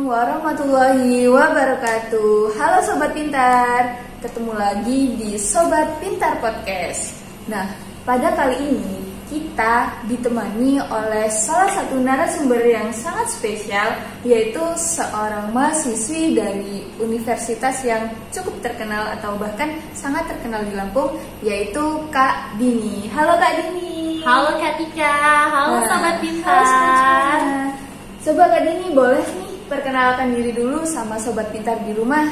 Warahmatullahi wabarakatuh. Halo Sobat Pintar, ketemu lagi di Sobat Pintar Podcast. Nah, pada kali ini kita ditemani oleh salah satu narasumber yang sangat spesial, yaitu seorang mahasiswi dari universitas yang cukup terkenal atau bahkan sangat terkenal di Lampung, yaitu Kak Dini. Halo Kak Dini. Halo Kak Tika. Halo Sobat Pintar. Coba Kak Dini boleh nih perkenalkan diri dulu sama Sobat Pintar di rumah.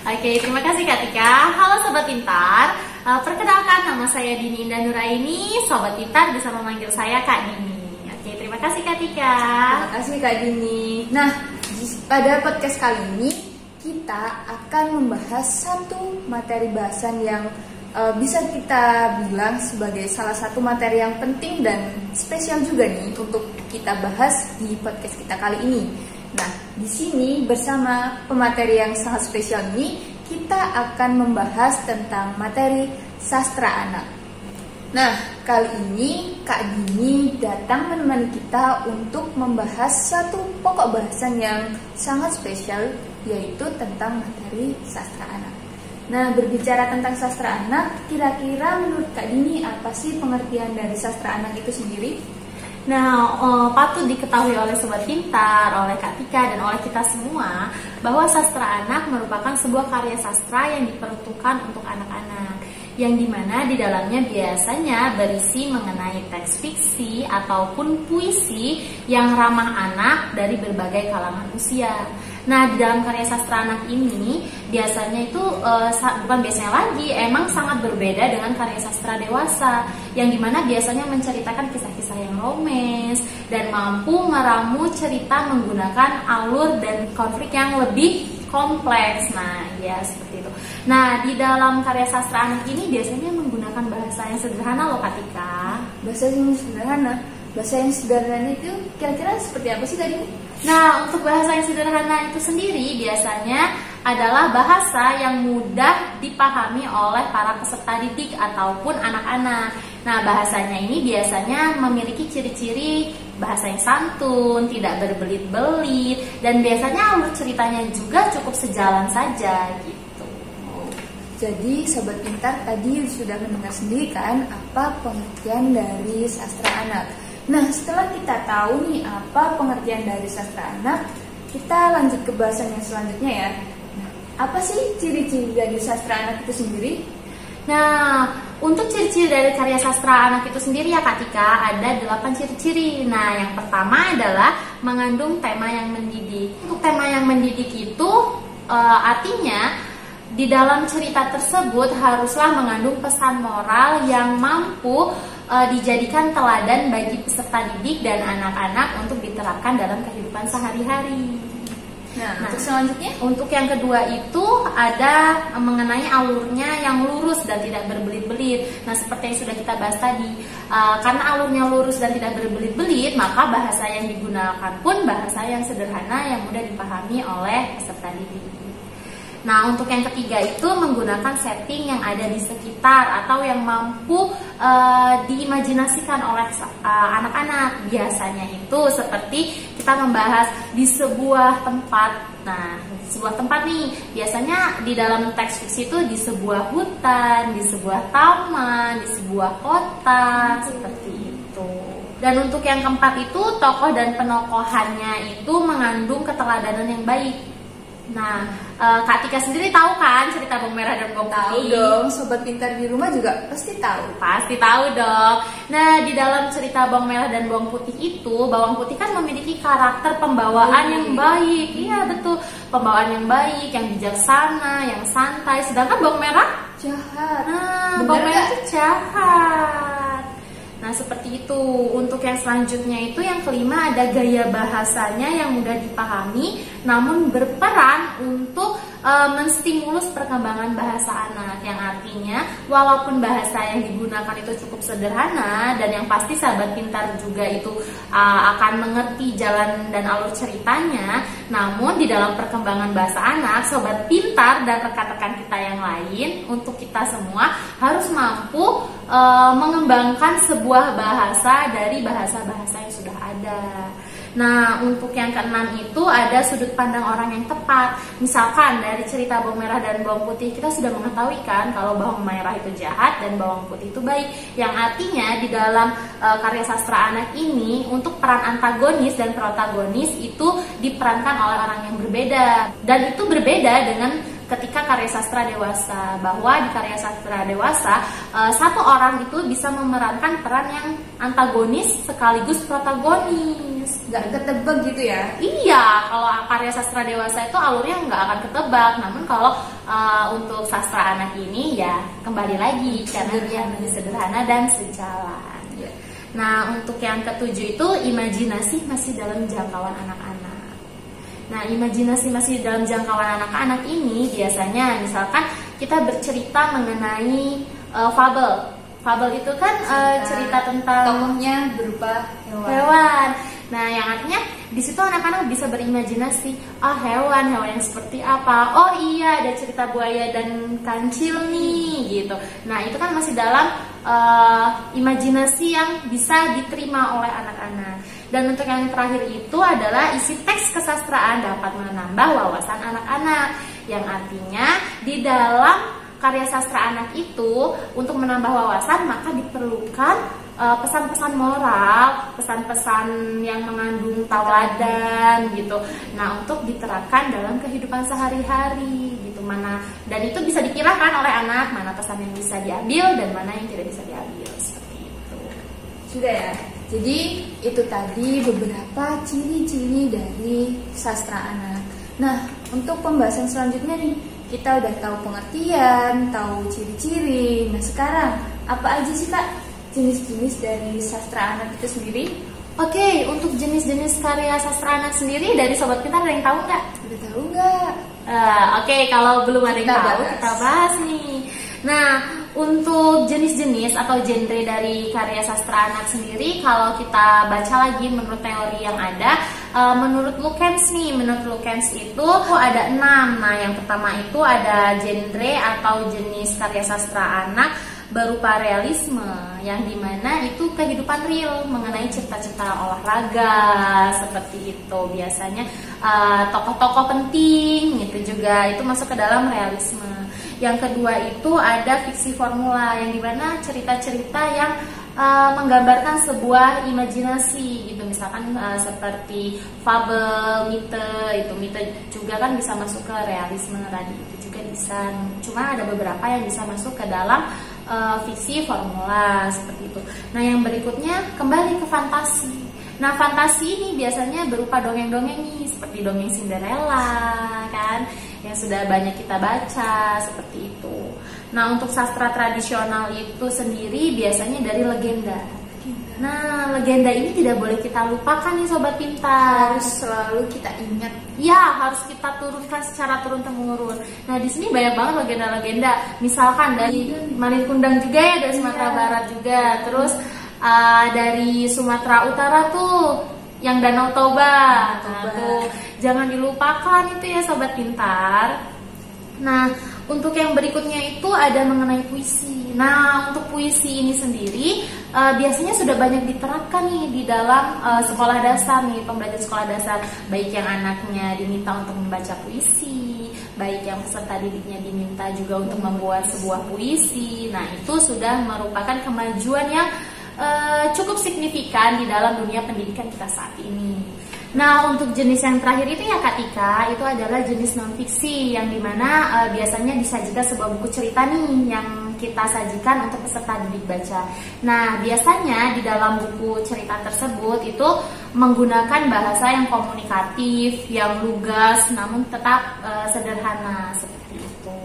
Oke, terima kasih Kak Tika. Halo Sobat Pintar. Perkenalkan, nama saya Dini Indah Nuraini. Sobat Pintar bisa memanggil saya Kak Dini. Oke, terima kasih Kak Tika. Terima kasih Kak Dini. Nah, pada podcast kali ini kita akan membahas satu materi bahasan yang bisa kita bilang sebagai salah satu materi yang penting dan spesial juga nih untuk kita bahas di podcast kita kali ini. Nah, di sini bersama pemateri yang sangat spesial ini, kita akan membahas tentang materi sastra anak. Nah, kali ini Kak Dini datang menemani kita untuk membahas satu pokok bahasan yang sangat spesial, yaitu tentang materi sastra anak. Nah, berbicara tentang sastra anak, kira-kira menurut Kak Dini apa sih pengertian dari sastra anak itu sendiri? Nah, patut diketahui oleh Sobat Pintar, oleh Kak Tika, dan oleh kita semua bahwa sastra anak merupakan sebuah karya sastra yang diperuntukkan untuk anak-anak, yang dimana di dalamnya biasanya berisi mengenai teks fiksi ataupun puisi yang ramah anak dari berbagai kalangan usia. Nah, di dalam karya sastra anak ini biasanya itu bukan biasanya lagi, emang sangat berbeda dengan karya sastra dewasa, yang dimana biasanya menceritakan kisah-kisah yang romans dan mampu meramu cerita menggunakan alur dan konflik yang lebih kompleks. Nah, ya seperti itu. Nah, di dalam karya sastra anak ini biasanya menggunakan bahasa yang sederhana loh Kak Tika. Bahasa yang sederhana? Bahasa yang sederhana itu kira-kira seperti apa sih tadi? Nah, untuk bahasa yang sederhana itu sendiri biasanya adalah bahasa yang mudah dipahami oleh para peserta didik ataupun anak-anak. Nah, bahasanya ini biasanya memiliki ciri-ciri bahasa yang santun, tidak berbelit-belit, dan biasanya alur ceritanya juga cukup sejalan saja gitu. Jadi Sobat Pintar tadi sudah mendengar sendiri kan apa pengertian dari sastra anak. Nah, setelah kita tahu nih apa pengertian dari sastra anak, kita lanjut ke bahasan yang selanjutnya ya. Nah, apa sih ciri-ciri dari sastra anak itu sendiri? Nah, untuk ciri-ciri dari karya sastra anak itu sendiri ya Kak Tika, ada 8 ciri-ciri. Nah, yang pertama adalah mengandung tema yang mendidik. Untuk tema yang mendidik itu artinya di dalam cerita tersebut haruslah mengandung pesan moral yang mampu dijadikan teladan bagi peserta didik dan anak-anak untuk diterapkan dalam kehidupan sehari-hari. Nah, untuk selanjutnya? Untuk yang kedua itu ada mengenai alurnya yang lurus dan tidak berbelit-belit. Nah, seperti yang sudah kita bahas tadi, karena alurnya lurus dan tidak berbelit-belit, maka bahasa yang digunakan pun bahasa yang sederhana yang mudah dipahami oleh peserta didik. Nah, untuk yang ketiga itu menggunakan setting yang ada di sekitar atau yang mampu diimajinasikan oleh anak-anak. Biasanya itu seperti kita membahas di sebuah tempat. Nah, sebuah tempat nih, biasanya di dalam teks fiksi itu di sebuah hutan, di sebuah taman, di sebuah kota, seperti itu. Dan untuk yang keempat itu tokoh dan penokohannya itu mengandung keteladanan yang baik. Nah, Kak Tika sendiri tahu kan cerita Bawang Merah dan Bawang Putih? Tahu dong, Sobat Pintar di rumah juga pasti tahu. Pasti tahu dong. Nah, di dalam cerita Bawang Merah dan Bawang Putih itu, Bawang Putih kan memiliki karakter pembawaan yang baik. Iya, betul. Pembawaan yang baik, yang bijaksana, yang santai. Sedangkan Bawang Merah jahat. Bawang Merah itu jahat. Nah, Nah, seperti itu. Untuk yang selanjutnya itu yang kelima ada gaya bahasanya yang mudah dipahami namun berperan untuk menstimulus perkembangan bahasa anak, yang artinya walaupun bahasa yang digunakan itu cukup sederhana dan yang pasti sahabat pintar juga itu akan mengerti jalan dan alur ceritanya, namun di dalam perkembangan bahasa anak, sobat pintar dan rekan-rekan kita yang lain, untuk kita semua harus mampu mengembangkan sebuah bahasa dari bahasa-bahasa yang sudah ada. Nah, untuk yang keenam itu ada sudut pandang orang yang tepat. Misalkan dari cerita bawang merah dan bawang putih, kita sudah mengetahui kan kalau bawang merah itu jahat dan bawang putih itu baik. Yang artinya di dalam karya sastra anak ini, untuk peran antagonis dan protagonis itu diperankan oleh orang yang berbeda. Dan itu berbeda dengan ketika karya sastra dewasa, bahwa di karya sastra dewasa satu orang itu bisa memerankan peran yang antagonis sekaligus protagonis, nggak ketebak gitu ya? Iya, kalau karya sastra dewasa itu alurnya nggak akan ketebak, namun kalau untuk sastra anak ini ya kembali lagi karena dia lebih sederhana dan sejalan. Nah, untuk yang ketujuh itu imajinasi masih dalam jangkauan anak-anak. Nah, imajinasi masih dalam jangkauan anak-anak ini biasanya misalkan kita bercerita mengenai fabel. Fabel itu kan cerita tentang tokohnya berupa hewan. Nah, yang artinya di situ anak-anak bisa berimajinasi, hewan yang seperti apa? Oh iya, ada cerita buaya dan kancil nih, gitu. Nah, itu kan masih dalam imajinasi yang bisa diterima oleh anak-anak. Dan untuk yang terakhir itu adalah isi teks kesastraan dapat menambah wawasan anak-anak, yang artinya di dalam karya sastra anak itu untuk menambah wawasan maka diperlukan pesan-pesan moral, pesan-pesan yang mengandung tauladan gitu. Nah, untuk diterapkan dalam kehidupan sehari-hari gitu, mana dan itu bisa dikirakan oleh anak mana pesan yang bisa diambil dan mana yang tidak bisa diambil, seperti itu. Sudah ya. Jadi itu tadi beberapa ciri-ciri dari sastra anak. Nah, untuk pembahasan selanjutnya nih, kita udah tahu pengertian, tahu ciri-ciri. Nah, sekarang apa aja sih Kak jenis-jenis dari sastra anak itu sendiri? Oke, untuk jenis-jenis karya sastra anak sendiri dari Sobat Pintar ada yang tahu nggak? Udah tahu nggak? Oke, kalau belum ada yang tahu, bahas. kita bahas nih. Nah, untuk jenis-jenis atau genre dari karya sastra anak sendiri, kalau kita baca lagi menurut teori yang ada, menurut Lukens itu ada 6. Nah, yang pertama itu ada genre atau jenis karya sastra anak berupa realisme, yang dimana itu kehidupan real mengenai cita-cita olahraga, seperti itu. Biasanya tokoh-tokoh penting itu juga itu masuk ke dalam realisme. Yang kedua itu ada fiksi formula, yang dimana cerita-cerita yang menggambarkan sebuah imajinasi gitu, misalkan seperti fabel, mite juga kan bisa masuk ke realisme tadi, itu juga bisa. Cuma ada beberapa yang bisa masuk ke dalam fiksi formula, seperti itu. Nah, yang berikutnya kembali ke fantasi. Nah, fantasi ini biasanya berupa dongeng-dongeng nih, seperti dongeng Cinderella kan, yang sudah banyak kita baca, seperti itu. Nah, untuk sastra tradisional itu sendiri biasanya dari legenda. Nah, legenda ini tidak boleh kita lupakan nih Sobat Pintar. Harus selalu kita ingat. Ya, harus kita turunkan secara turun-temurun. Nah, di sini banyak banget legenda-legenda. Misalkan dari Malin Kundang juga ya, dari Sumatera Barat juga. Terus dari Sumatera Utara tuh yang Danau Toba. Nah, tuh jangan dilupakan itu ya Sobat Pintar. Nah, untuk yang berikutnya itu ada mengenai puisi. Nah, untuk puisi ini sendiri biasanya sudah banyak diterapkan nih di dalam sekolah dasar nih, pembelajaran sekolah dasar. Baik yang anaknya diminta untuk membaca puisi, baik yang peserta didiknya diminta juga untuk membuat sebuah puisi. Nah, itu sudah merupakan kemajuan yang cukup signifikan di dalam dunia pendidikan kita saat ini. Nah, untuk jenis yang terakhir itu ya Kak Tika, itu adalah jenis non-fiksi, yang dimana biasanya disajikan sebuah buku cerita nih yang kita sajikan untuk peserta didik baca. Nah, biasanya di dalam buku cerita tersebut itu menggunakan bahasa yang komunikatif, yang lugas, namun tetap sederhana, seperti itu.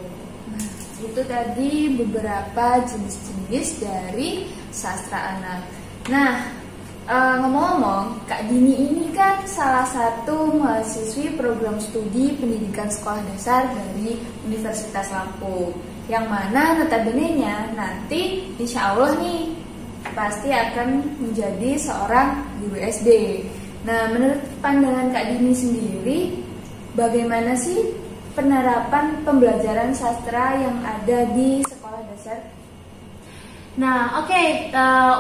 Nah, itu tadi beberapa jenis-jenis dari sastra anak. Nah, ngomong-ngomong, Kak Dini ini kan salah satu mahasiswi program studi pendidikan sekolah dasar dari Universitas Lampung, yang mana notabene-nya nanti insya Allah nih pasti akan menjadi seorang guru SD. Nah, menurut pandangan Kak Dini sendiri, bagaimana sih penerapan pembelajaran sastra yang ada di sekolah dasar? Nah, oke,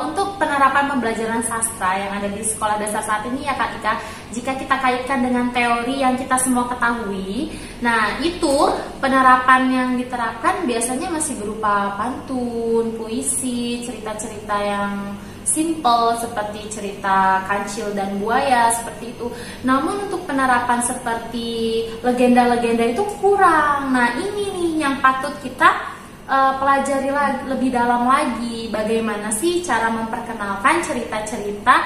untuk penerapan pembelajaran sastra yang ada di sekolah dasar saat ini ya Kak Ika, jika kita kaitkan dengan teori yang kita semua ketahui, nah itu penerapan yang diterapkan biasanya masih berupa pantun, puisi, cerita-cerita yang simple seperti cerita kancil dan buaya seperti itu. Namun untuk penerapan seperti legenda-legenda itu kurang. Nah, ini nih yang patut kita pelajari lebih dalam lagi, bagaimana sih cara memperkenalkan cerita-cerita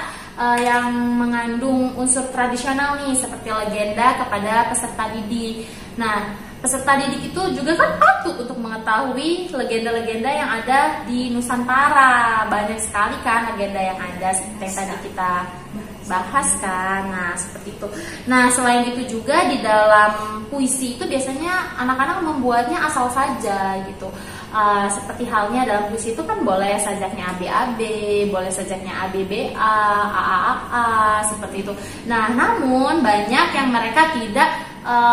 yang mengandung unsur tradisional nih seperti legenda kepada peserta didik. Nah, peserta didik itu juga kan patut untuk mengetahui legenda-legenda yang ada di Nusantara. Banyak sekali kan legenda yang ada seperti yang tadi kita bahas kan. Nah, seperti itu. Nah, selain itu juga di dalam puisi itu biasanya anak-anak membuatnya asal saja gitu. Seperti halnya dalam puisi itu kan boleh sajaknya ABAB, boleh sajaknya ABBA, AAAA, seperti itu. Nah, namun banyak yang mereka tidak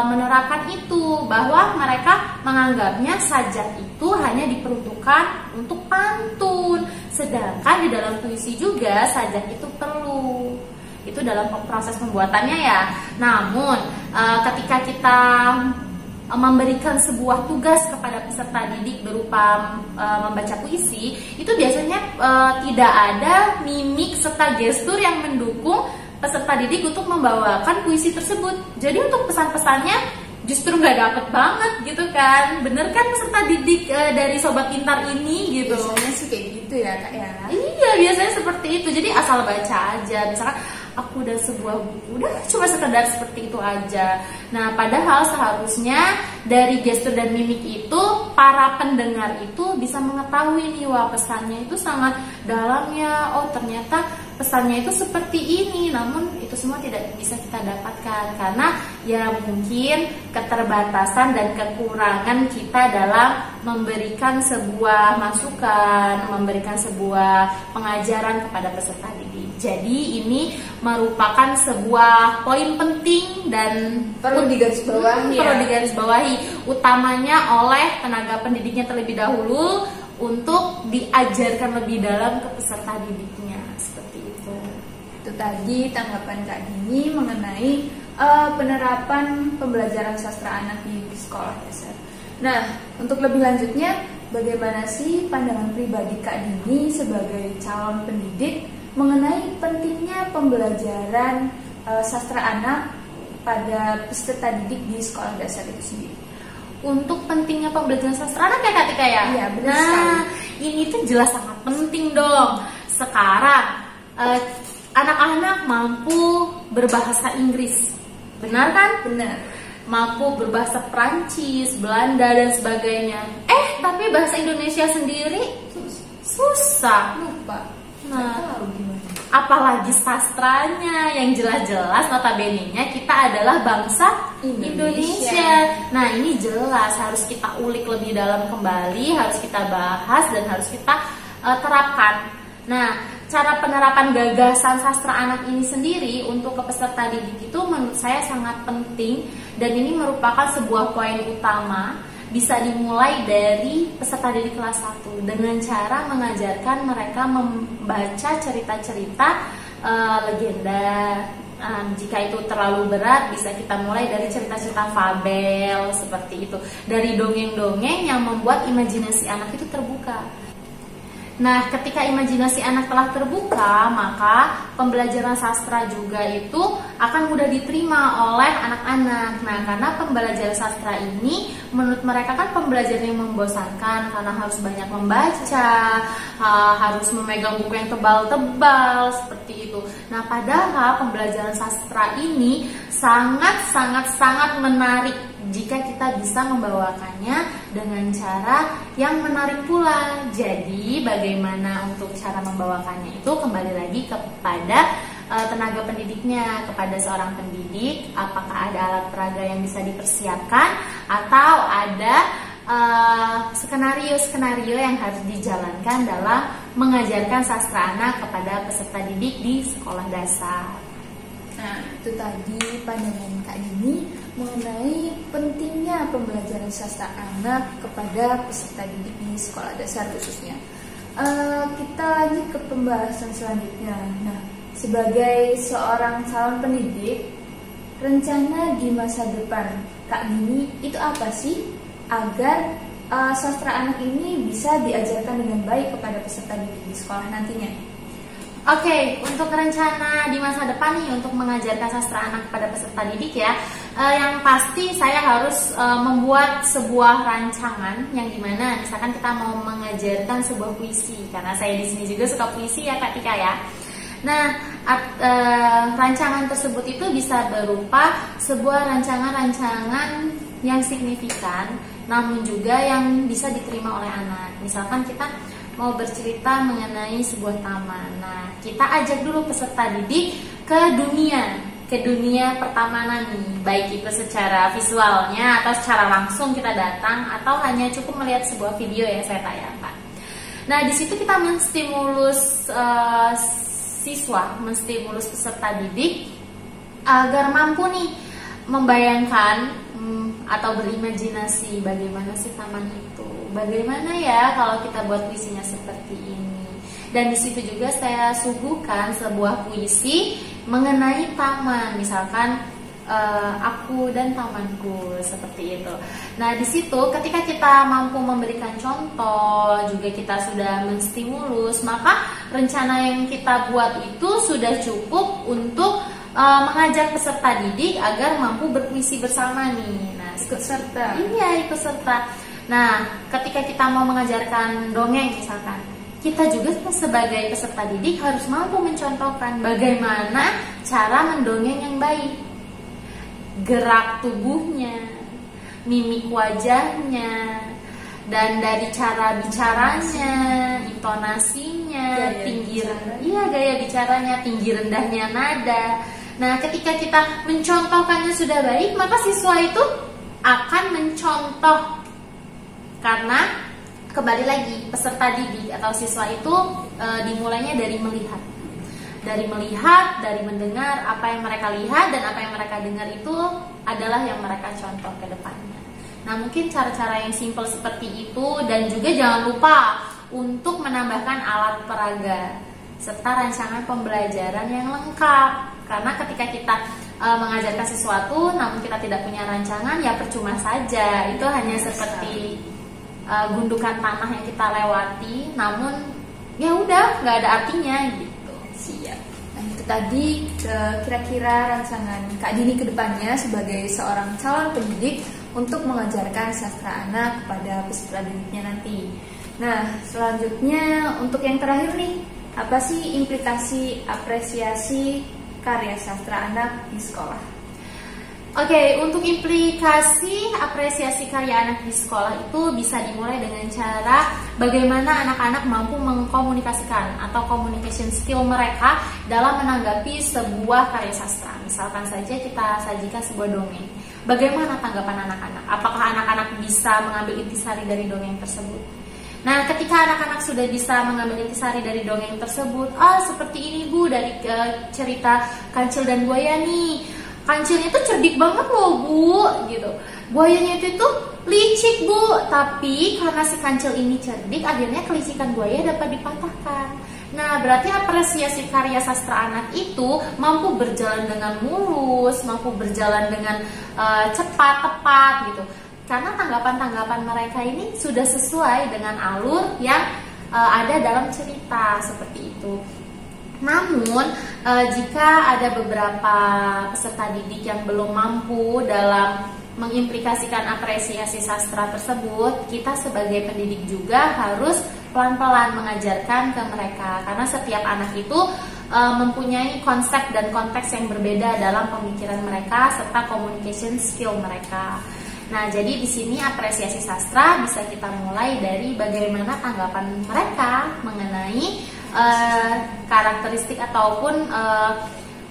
menerapkan itu, bahwa mereka menganggapnya sajak itu hanya diperuntukkan untuk pantun, sedangkan di dalam puisi juga sajak itu perlu. Itu dalam proses pembuatannya ya. Namun ketika kita memberikan sebuah tugas kepada peserta didik berupa membaca puisi, itu biasanya tidak ada mimik serta gestur yang mendukung peserta didik untuk membawakan puisi tersebut. Jadi untuk pesan-pesannya justru nggak dapet banget gitu kan. Bener kan peserta didik dari Sobat Pintar ini gitu? Biasanya sih kayak gitu ya Kak ya. Iya, biasanya seperti itu. Jadi asal baca aja. Misalkan aku udah sebuah buku, udah cuma sekedar seperti itu aja. Nah, padahal seharusnya dari gestur dan mimik itu para pendengar itu bisa mengetahui nih, wah pesannya itu sangat dalam ya. Oh, ternyata pesannya itu seperti ini. Namun itu semua tidak bisa kita dapatkan karena ya mungkin keterbatasan dan kekurangan kita dalam memberikan sebuah masukan, memberikan sebuah pengajaran kepada peserta didik. Jadi ini merupakan sebuah poin penting dan perlu digarisbawahi, utamanya oleh tenaga pendidiknya terlebih dahulu untuk diajarkan lebih dalam ke peserta didiknya. Seperti itu. Itu tadi tanggapan Kak Dini mengenai penerapan pembelajaran sastra anak di sekolah dasar. Nah, untuk lebih lanjutnya, bagaimana sih pandangan pribadi Kak Dini sebagai calon pendidik mengenai pentingnya pembelajaran sastra anak pada peserta didik di sekolah dasar itu sendiri? Untuk pentingnya pembelajaran sastra anak ya Kak Tika ya? Iya, benar sekali. Ini tuh jelas sangat penting dong. Sekarang anak-anak mampu berbahasa Inggris, benar kan? Benar. Mampu berbahasa Prancis, Belanda dan sebagainya. Tapi bahasa Indonesia sendiri susah. Lupa. Nah, apalagi sastranya yang jelas-jelas notabene-nya kita adalah bangsa Indonesia. Nah, ini jelas harus kita ulik lebih dalam kembali, harus kita bahas dan harus kita terapkan. Nah, cara penerapan gagasan sastra anak ini sendiri untuk ke peserta didik itu menurut saya sangat penting dan ini merupakan sebuah poin utama. Bisa dimulai dari peserta didik kelas 1 dengan cara mengajarkan mereka membaca cerita-cerita legenda. Jika itu terlalu berat, bisa kita mulai dari cerita-cerita fabel seperti itu, dari dongeng-dongeng yang membuat imajinasi anak itu terbuka. Nah, ketika imajinasi anak telah terbuka, maka pembelajaran sastra juga itu akan mudah diterima oleh anak-anak. Nah, karena pembelajaran sastra ini menurut mereka kan pembelajaran yang membosankan karena harus banyak membaca, harus memegang buku yang tebal-tebal seperti itu. itu. Nah, padahal pembelajaran sastra ini sangat menarik jika kita bisa membawakannya dengan cara yang menarik pula. Jadi, bagaimana untuk cara membawakannya itu kembali lagi kepada tenaga pendidiknya, kepada seorang pendidik, apakah ada alat peraga yang bisa dipersiapkan atau ada skenario yang harus dijalankan dalam mengajarkan sastra anak kepada peserta didik di sekolah dasar. Nah, itu tadi pandangan Kak Dini mengenai pentingnya pembelajaran sastra anak kepada peserta didik di sekolah dasar khususnya. Kita lanjut ke pembahasan selanjutnya. Nah, sebagai seorang calon pendidik, rencana di masa depan Kak Dini itu apa sih agar sastra anak ini bisa diajarkan dengan baik kepada peserta didik di sekolah nantinya? Oke, untuk rencana di masa depan nih untuk mengajarkan sastra anak kepada peserta didik ya, yang pasti saya harus membuat sebuah rancangan yang dimana misalkan kita mau mengajarkan sebuah puisi, karena saya di sini juga suka puisi ya Kak Tika ya. Nah, rancangan tersebut itu bisa berupa sebuah rancangan yang signifikan, namun juga yang bisa diterima oleh anak. Misalkan kita mau bercerita mengenai sebuah taman. Nah, kita ajak dulu peserta didik ke dunia pertamanan nih, baik itu secara visualnya atau secara langsung kita datang atau hanya cukup melihat sebuah video yang saya tayangkan. Nah, di situ kita menstimulus menstimulus peserta didik agar mampu nih membayangkan atau berimajinasi bagaimana sih taman itu, bagaimana ya kalau kita buat puisinya seperti ini. Dan di situ juga saya suguhkan sebuah puisi mengenai taman, misalkan aku dan tamanku, seperti itu. Nah, di situ ketika kita mampu memberikan contoh, juga kita sudah menstimulus, maka rencana yang kita buat itu sudah cukup untuk mengajak peserta didik agar mampu berpuisi bersama nih. Nah, ikut serta. Iya, ikut serta. Nah, ketika kita mau mengajarkan dongeng misalkan, kita juga sebagai peserta didik harus mampu mencontohkan bagaimana cara mendongeng yang baik. Gerak tubuhnya, mimik wajahnya, dan dari cara bicaranya, intonasinya, gaya bicaranya, tinggi rendahnya nada. Nah, ketika kita mencontohkannya sudah baik, maka siswa itu akan mencontoh. Karena kembali lagi, peserta didik atau siswa itu dimulainya dari melihat. Dari melihat, dari mendengar, apa yang mereka lihat dan apa yang mereka dengar itu adalah yang mereka contoh ke depannya. Nah, mungkin cara-cara yang simpel seperti itu, dan juga jangan lupa untuk menambahkan alat peraga serta rancangan pembelajaran yang lengkap. Karena ketika kita mengajarkan sesuatu namun kita tidak punya rancangan, ya percuma saja. Itu hanya seperti gundukan tanah yang kita lewati, namun ya udah nggak ada artinya gitu. Siap. Nah, itu tadi kira-kira rancangan Kak Dini ke depannya sebagai seorang calon pendidik untuk mengajarkan sastra anak kepada peserta didiknya nanti. Nah, selanjutnya untuk yang terakhir nih, apa sih implikasi apresiasi karya sastra anak di sekolah? Oke, untuk implikasi apresiasi karya anak di sekolah itu bisa dimulai dengan cara bagaimana anak-anak mampu mengkomunikasikan atau communication skill mereka dalam menanggapi sebuah karya sastra. Misalkan saja kita sajikan sebuah dongeng. Bagaimana tanggapan anak-anak? Apakah anak-anak bisa mengambil intisari dari dongeng tersebut? Nah, ketika anak-anak sudah bisa mengambil intisari dari dongeng tersebut, seperti ini Bu, dari cerita Kancil dan Buaya nih. Kancilnya itu cerdik banget loh Bu, gitu. Buayanya itu licik Bu, tapi karena si kancil ini cerdik, akhirnya kelicikan buaya dapat dipatahkan. Nah, berarti apresiasi karya sastra anak itu mampu berjalan dengan mulus, mampu berjalan dengan cepat, tepat gitu. Karena tanggapan-tanggapan mereka ini sudah sesuai dengan alur yang ada dalam cerita seperti itu. Namun, jika ada beberapa peserta didik yang belum mampu dalam mengimplikasikan apresiasi sastra tersebut, kita sebagai pendidik juga harus pelan-pelan mengajarkan ke mereka. Karena setiap anak itu mempunyai konsep dan konteks yang berbeda dalam pemikiran mereka serta communication skill mereka. Nah, jadi di sini apresiasi sastra bisa kita mulai dari bagaimana tanggapan mereka mengenai karakteristik ataupun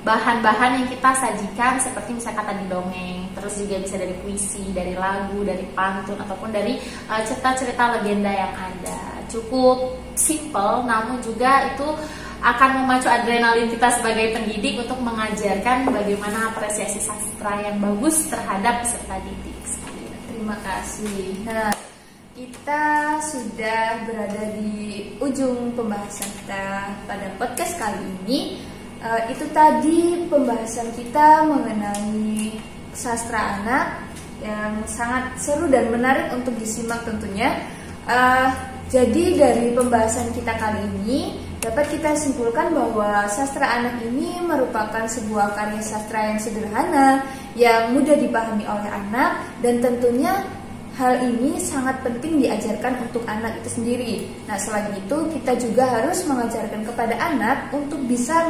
bahan-bahan yang kita sajikan, seperti misalnya kata di dongeng, terus juga bisa dari puisi, dari lagu, dari pantun, ataupun dari cerita-cerita legenda yang ada. Cukup simple, namun juga itu akan memacu adrenalin kita sebagai pendidik untuk mengajarkan bagaimana apresiasi sastra yang bagus terhadap peserta didik. Terima kasih. Nah, kita sudah berada di ujung pembahasan kita pada podcast kali ini. Itu tadi pembahasan kita mengenai sastra anak yang sangat seru dan menarik untuk disimak tentunya. Jadi dari pembahasan kita kali ini dapat kita simpulkan bahwa sastra anak ini merupakan sebuah karya sastra yang sederhana, yang mudah dipahami oleh anak, dan tentunya hal ini sangat penting diajarkan untuk anak itu sendiri. Nah, selain itu kita juga harus mengajarkan kepada anak untuk bisa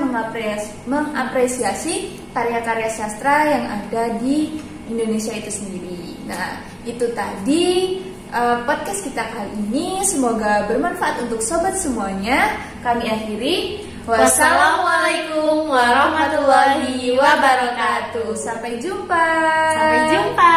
mengapresiasi karya-karya sastra yang ada di Indonesia itu sendiri. Nah, itu tadi podcast kita kali ini, semoga bermanfaat untuk sobat semuanya. Kami akhiri. Wassalamualaikum warahmatullahi wabarakatuh. Sampai jumpa. Sampai jumpa.